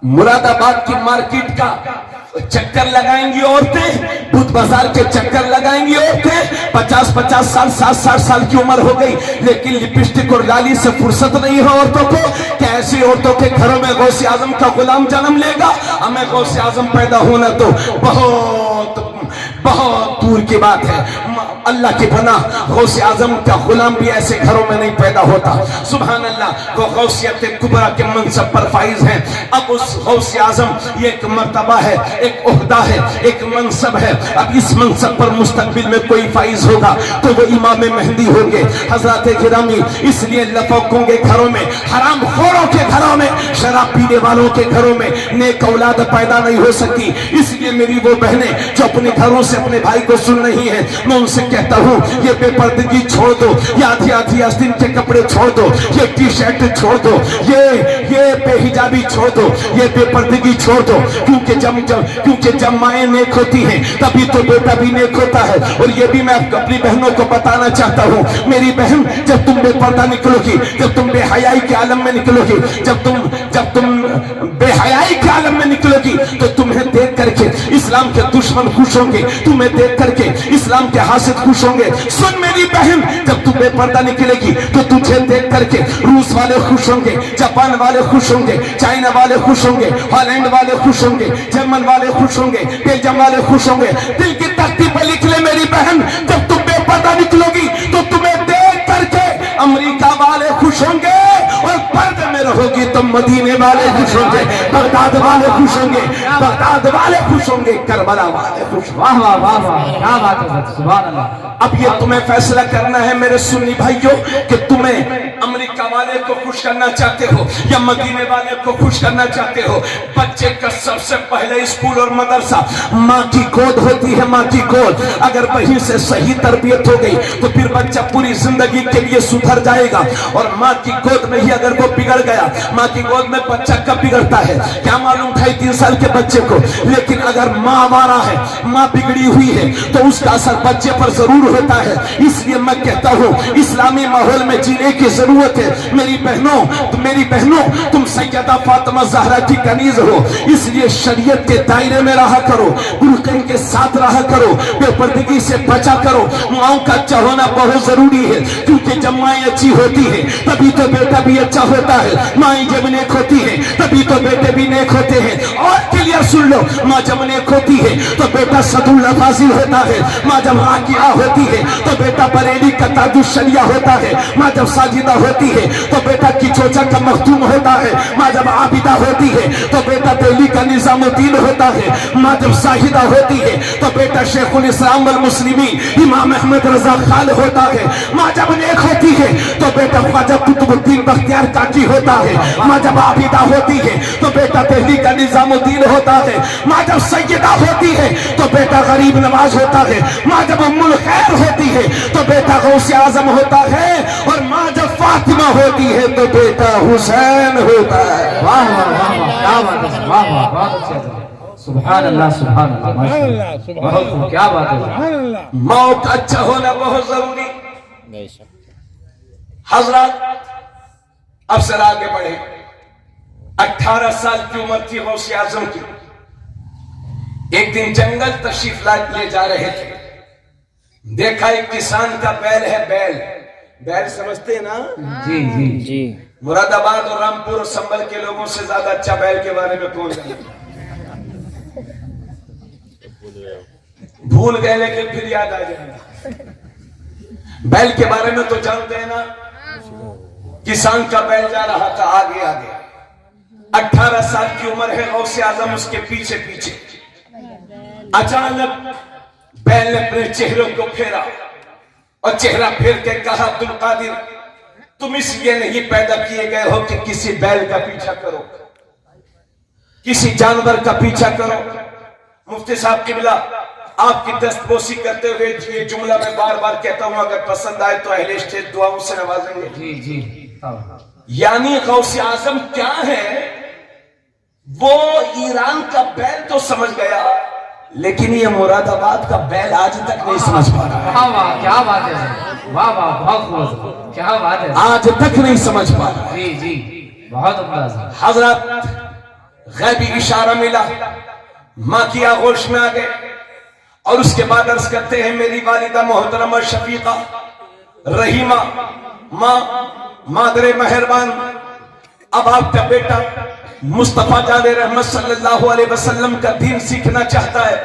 مراد آباد کی مارکیٹ کا چکر لگائیں گی عورتیں، بدھ بازار کے چکر لگائیں گی عورتیں، 50 سال 60 سال کی عمر ہو گئی، لیکن لپسٹک اور لالی سے فرصت نہیں ہے عورتوں کو کہ ایسی عورتوں کے گھروں میں غوث اعظم کا غلام جنم لے گا۔ ہمیں غوث اعظم پیدا ہونا تو بہت بہت دور کی بات ہے۔ اللہ کی پناہ، غوث اعظم کا غلام بھی ایسے گھروں میں نہیں پیدا ہوتا۔ سبحان اللہ، وہ غوثیت کبریٰ کے منصب پر فائز ہیں۔ اب اس غوث اعظم یہ ایک مرتبہ ہے، ایک عہدہ ہے، ایک منصب ہے۔ اب اس منصب پر مستقبل میں کوئی فائز ہوگا تو وہ امام مہدی ہوں گے۔ حضرات گرامی، اس لیے لفوکوں کے گھروں میں، حرام خوروں کے گھروں میں، شراب پینے والوں کے گھروں میں نیک اولاد پیدا نہیں ہو سکی۔ اس لیے میری وہ بہنیں جو اپنے گھروں سے اپنے بھائی کو سن رہی ہیں، میں ان سے کہتا ہوں یہ بے پردگی چھوڑ دو، یہ آدھی آستین کے کپڑے چھوڑ دو، یہ ٹی شرٹ چھوڑ دو، یہ بے حجابی چھوڑ دو، یہ بے پردگی چھوڑ دو، کیونکہ جب مائیں نیک ہوتی ہیں تبھی تو بیٹا بھی نیک ہوتا ہے۔ اور یہ بھی میں اپنی بہنوں کو بتانا چاہتا ہوں، میری بہن جب تم بے پردہ نکلو گی، جب تم بے حیائی کے عالم میں نکلو گی، جب تم بے حیائی کے عالم میں نکلو گی تو تمہیں دیکھ کر کے اسلام کے دشمن خوش ہوں گے، تمہیں دیکھ کر کے اسلام کے حاسد خوش ہوں گے۔ سن میری بہن، جب تم بے پردہ نکلے گی تو تجھے دیکھ کر کے روس والے خوش ہوں گے، جاپان والے خوش ہوں گے، چائنا والے خوش ہوں گے، ہالینڈ والے خوش ہوں گے، جرمن والے خوش ہوں گے، بیلجیم والے خوش ہوں گے۔ دل کی تختی پہ لکھ لے میری بہن، جب تم بے پردہ نکلو گی تو تمہیں دیکھ کر کے امریکہ والے خوش ہوں گے، اور پردے میں رہو گی تو مدینے والے خوش ہوں گے، بغداد والے خوش ہوں گے، بغداد والے خوش ہوں گے، کربلا والے خوش ہوں گے۔ واہ واہ واہ واہ، کیا بات ہے، سبحان اللہ۔ اب یہ تمہیں فیصلہ کرنا ہے میرے سنی بھائیوں کہ تمہیں امریکہ والے کو خوش کرنا چاہتے ہو یا مدینے والے کو خوش کرنا چاہتے ہو۔ بچے کا سب سے پہلے اسکول اور مدرسہ ماں کی گود ہوتی ہے، ماں کی گود۔ اگر وہیں سے صحیح تربیت ہو گئی تو پھر بچہ پوری زندگی کے لیے سدھر جائے گا۔ اور ماں کی گود میں ہی اگر وہ بگڑ گیا، ماں کی گود میں بچہ کب بگڑتا ہے کیا معلوم 2.5-3 سال کے بچے کو، لیکن اگر ماں آوارہ ہے، ماں بگڑی ہوئی ہے تو اس کا اثر بچے پر ضرور ہوتا ہے۔ اس لیے میں کہتا ہوں اسلامی ماحول میں جینے کی ضرورت ہے۔ میری بہنوں تم سیدہ فاطمہ زہرا کی کنیز ہو، اس لیے شریعت کے دائرے میں رہا کرو، برقع کے ساتھ رہا کرو، بے پردگی سے بچا کرو۔ ماؤں کا اچھا ہونا بہت ضروری ہے، کیونکہ جب مائیں اچھی ہوتی ہے تبھی تو بیٹا بھی اچھا ہوتا ہے، مائیں جب نیک ہوتی ہے تبھی تو بیٹے بھی نیک ہوتے ہیں۔ اور کلیئر سن لو، ماں جب نیک ہوتی ہے تو بیٹا صداللفاظی ہوتا ہے، ماں جب راکعہ ہوتی ہے تو بیٹا بریلی کا تاج الشریعہ ہوتا ہے، ماں جب ساجدہ ہوتی ہے تو بیٹا کی چوچا کا مختوم ہوتا ہے، ماں جب عابدہ ہوتی ہے تو بیٹا دہلی کا نظام الدین ہوتا ہے، ماں جب زاہدہ ہوتی ہے تو بیٹا شیخ الاسلام والمسلمین امام احمد رضا خان ہوتا ہے، ماں جب نیک ہوتی ہے تو بیٹا خواجہ قطب الدین بختیار کاکی ہوتا ہے، ماں جب عابدہ ہوتی ہے تو بیٹا دہلی کا نظام الدین ہوتا ہے، ماں جب سیدہ ہوتی ہے تو بیٹا غریب نواز ہوتا ہے، ماں جب ام الخیر ہوتی ہے تو بیٹا غوث اعظم ہوتا ہے، اور ماں جب فاطمہ ہوتی ہے تو بیٹا حسین ہوتا ہے۔ واہ واہ واہ واہ، کیا بات ہے، واہ واہ، بہت اچھا، سبحان اللہ سبحان اللہ، ماشاءاللہ، بہت خوب، کیا بات ہے۔ ماں کا اچھا ہونا بہت ضروری۔ حضرات اب سر آگے بڑھے۔ 18 سال کی عمر تھی غوث اعظم کی۔ ایک دن جنگل تشریف لے جا رہے تھے، دیکھا ایک کسان کا بیل ہے، بیل سمجھتے ہیں نا؟ جی جی جی، مراد آباد اور رامپور اور سنبل کے لوگوں سے زیادہ اچھا بیل کے بارے میں کون جانتا؟ بھول گئے لیکن پھر یاد آ جائے گا۔ بیل کے بارے میں تو جانتے ہیں نا؟ کسان کا بیل جا رہا تھا آگے آگے، 18 سال کی عمر ہے، غوث اعظم اس کے پیچھے پیچھے۔ اچانک بیل نے اپنے چہروں کو پھیرا اور چہرہ پھیر کے کہا، عبدالقادر تم اس لیے نہیں پیدا کیے گئے ہو کہ کسی بیل کا پیچھا کرو، کسی جانور کا پیچھا کرو۔ مفتی صاحب قبلہ آپ کی دستبوسی کرتے ہوئے یہ جملہ میں بار بار کہتا ہوں، اگر پسند آئے تو اہل اسٹیج دعاؤں سے نوازیں گے۔ جی جی، یعنی غوث اعظم کیا ہے؟ وہ ایران کا بیل تو سمجھ گیا، لیکن یہ مراد آباد کا بیل آج تک نہیں سمجھ پا رہا۔ واہ واہ، کیا بات ہے، واہ واہ، بہت خوب، کیا بات ہے، آج تک نہیں سمجھ پا رہا۔ جی جی، بہت عمدہ۔ حضرات غیبی اشارہ ملا، ماں کی آغوش میں آ گئے، اور اس کے بعد عرض کرتے ہیں میری والدہ محترمہ شفیقہ رحیمہ، ماں مادر مہربان، اب آپ کا بیٹا مصطفیٰ جان رحمت صلی اللہ علیہ وسلم کا دین سیکھنا چاہتا ہے،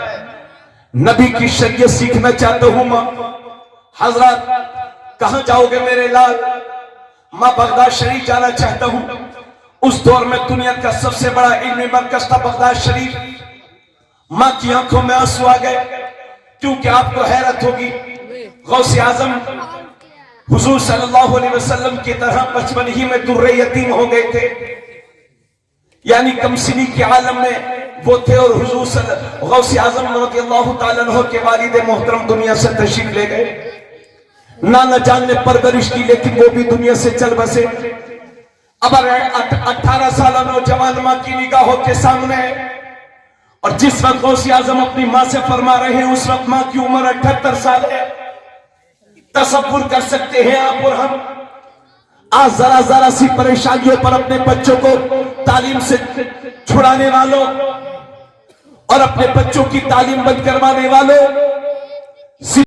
نبی کی شریعت سیکھنا چاہتا ہوں ماں۔ حضرات کہاں جاؤ گے میرے لال؟ ماں بغداد شریف جانا چاہتا ہوں۔ اس دور میں دنیا کا سب سے بڑا علمی مرکز تھا بغداد شریف۔ ماں کی آنکھوں میں آنسو آ گئے، کیونکہ آپ کو حیرت ہوگی غوث اعظم حضور صلی اللہ علیہ وسلم کی طرح بچپن ہی میں در یتیم ہو گئے تھے، یعنی کم سنی کے عالم میں وہ تھے، اور حضور غوث اعظم رضی اللہ تعالیٰ عنہ کے والد محترم دنیا سے تشریف لے گئے۔ نانا جان نے پرورش کی، لیکن وہ بھی دنیا سے چل بسے۔ اب 18 سالہ نوجوان ماں کی نگاہوں کے سامنے ہے، اور جس وقت غوث اعظم اپنی ماں سے فرما رہے ہیں اس وقت ماں کی عمر 78 سال ہے۔ تصور کر سکتے ہیں آپ اور ہم، آج ذرا سی پریشانیوں پر اپنے بچوں کو تعلیم سے چھڑانے والوں اور اپنے بچوں کی تعلیم بند کروانے والوں